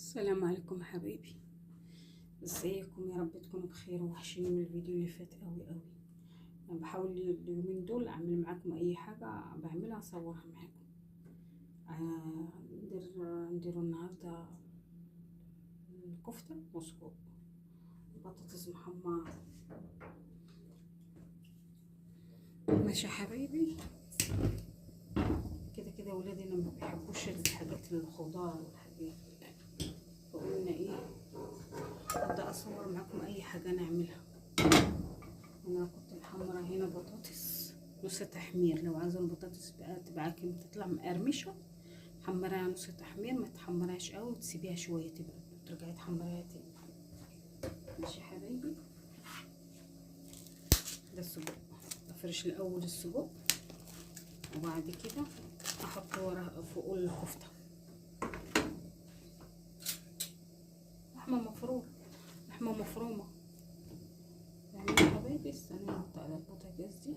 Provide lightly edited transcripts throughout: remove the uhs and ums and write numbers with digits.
السلام عليكم حبايبي. ازيكم؟ يا رب تكونوا بخير. وحشين من الفيديو اللي فات قوي قوي. انا بحاول اليومين دول اعمل معاكم اي حاجه بعملها اصورها معاكم. نديروا النهارده كفته وسجق بطاطس محمره. ماشي يا حبايبي. كده كده ولادي انا ما بيحبوش الحاجات الخضار والحاجات، فقلنا ايه، ابدا اصور معاكم اي حاجه نعملها. انا كنت محمره هنا بطاطس نص تحمير. لو عايزه البطاطس بقى تبقى كم تطلع مقرمشه، حمريها نص تحمير، ما تحمرهاش قوي وتسيبيها شويه تبرد وترجعي تحمريها تاني. ماشي يا حبايبي. ده السجق، افرش الاول السجق وبعد كده احط ورا فوق الكفته لحمه مفرومه. يعني يا حبايبي استنى نحط على البوتاجاز دي.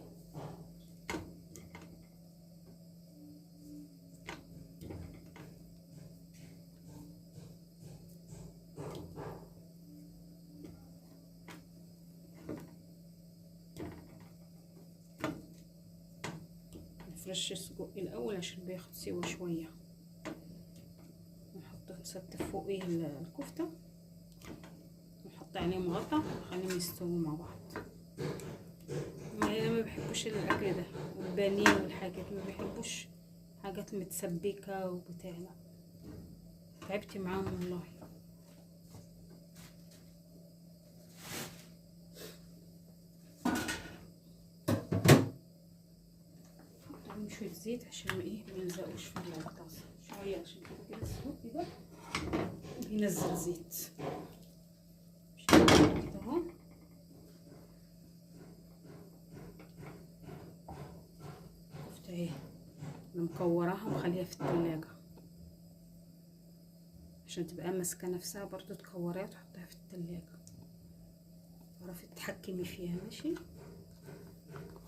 نفرش السجق الاول عشان بياخد سوا شويه. نستف فوقيه الكفته ونحط عليهم غطا ونخليهم يستووا مع بعض. ما بيحبوش الاكل ده والبانيه والحاجات، ما بيحبوش حاجات متسبكه وبتاع. لا، تعبت معاهم والله. نحط شويه زيت عشان ايه ما يلزقوش في الطاسه شويه، عشان كده السجق ده بينزل زيت كده اهو. كفته اهي انا مكوراها ومخليها في التلاجة عشان تبقى ماسكه نفسها. برضو تكوريها وتحطها في التلاجة تعرفي تتحكمي فيها. ماشي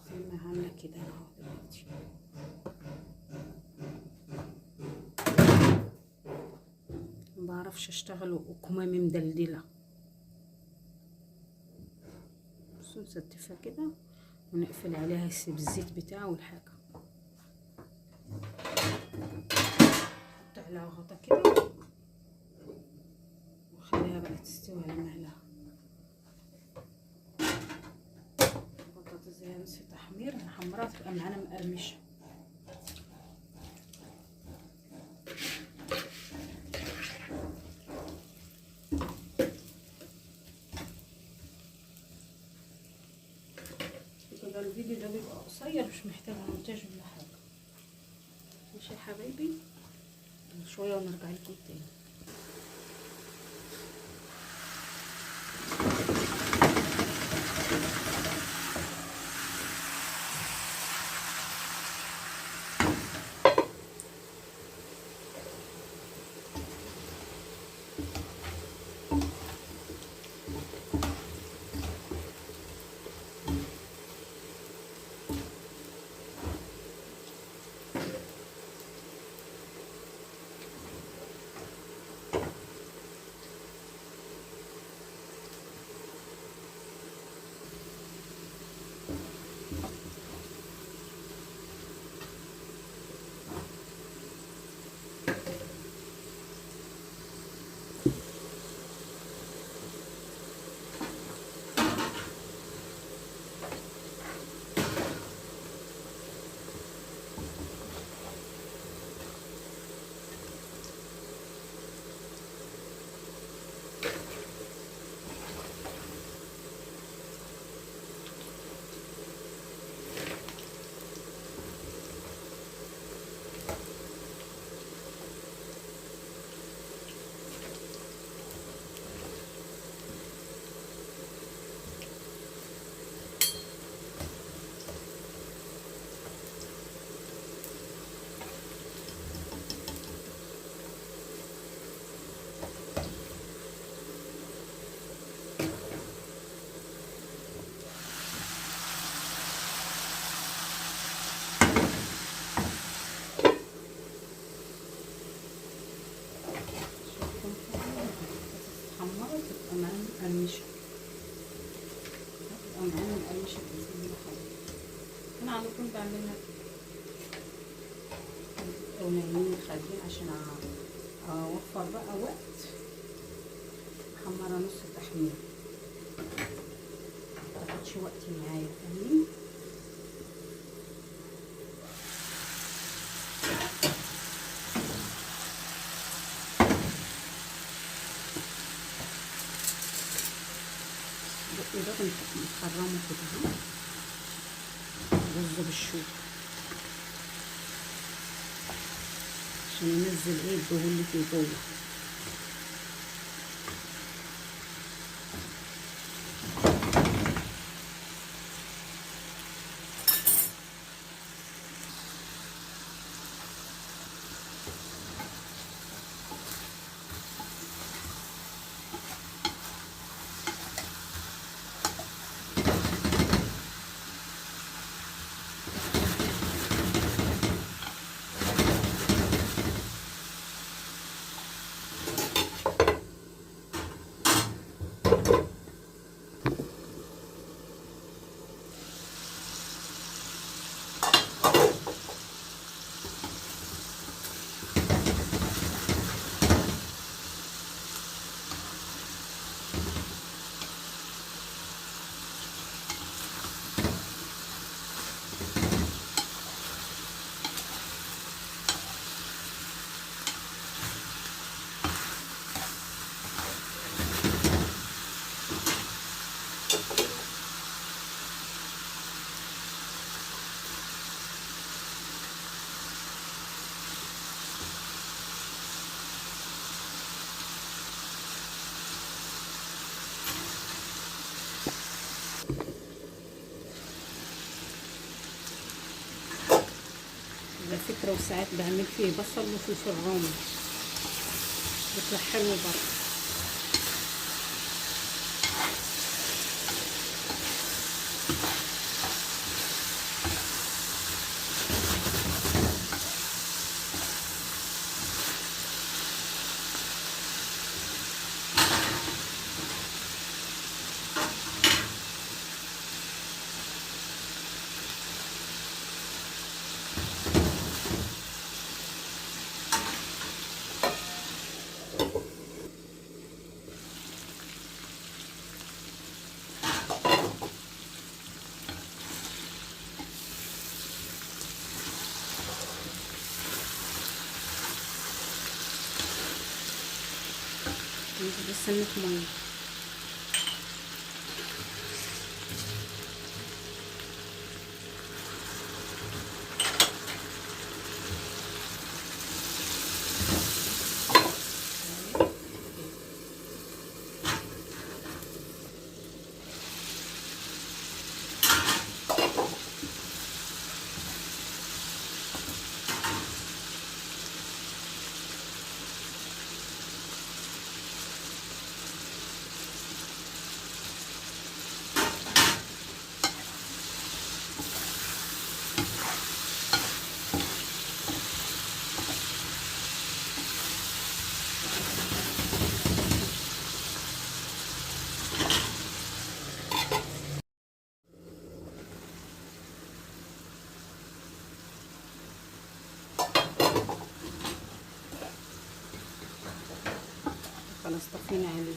زي ما عامله كده اهو دلوقتي. ما بعرفش اشتغل وكمامي مدلدله. بصوا نستفها كده ونقفل عليها بالزيت بتاعه والحاجه. نحط عليها غطا كده وخليها بقى تستوي على مهلها. البطاطس زي نص تحمير نحمرها تبقى معانا مقرمشه. كده الفيديو ده بيبقى قصير مش محتاج مونتاج ولا حاجه. ماشي يا حبايبي، شويه ونرجع لكم تاني. مقرمشة، هتبقى معانا مقرمشة بإذن الله خالص. أنا على طول بعملها كده، نايمين خارجين عشان أوفر بقى وقت. محمرة نص تحمير، متاخدش وقت معايا، فاهمين؟ بقي ده نخرمه كده، رز بالشوك عشان ينزل ايه الدهون اللي في جوه. على فكرة وساعات بعمل فيه بصل وفلفل رومي، بيطلع حلو برضه. نجيب سنة مية، خلاص طفينا عليه.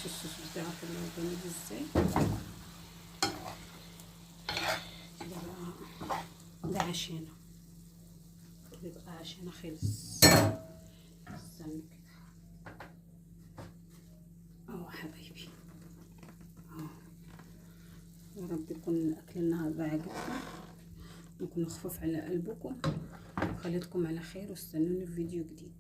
الصوص بتاعه اللي هو جميل ازاي. ده عشانه، بيبقى عشانه خلص. استنى كده اهو حبايبي اهو. يا رب يكون الاكل النهارده عجبكم، يكون خفيف على قلبكم، وخليتكم على خير، واستنوني في فيديو جديد.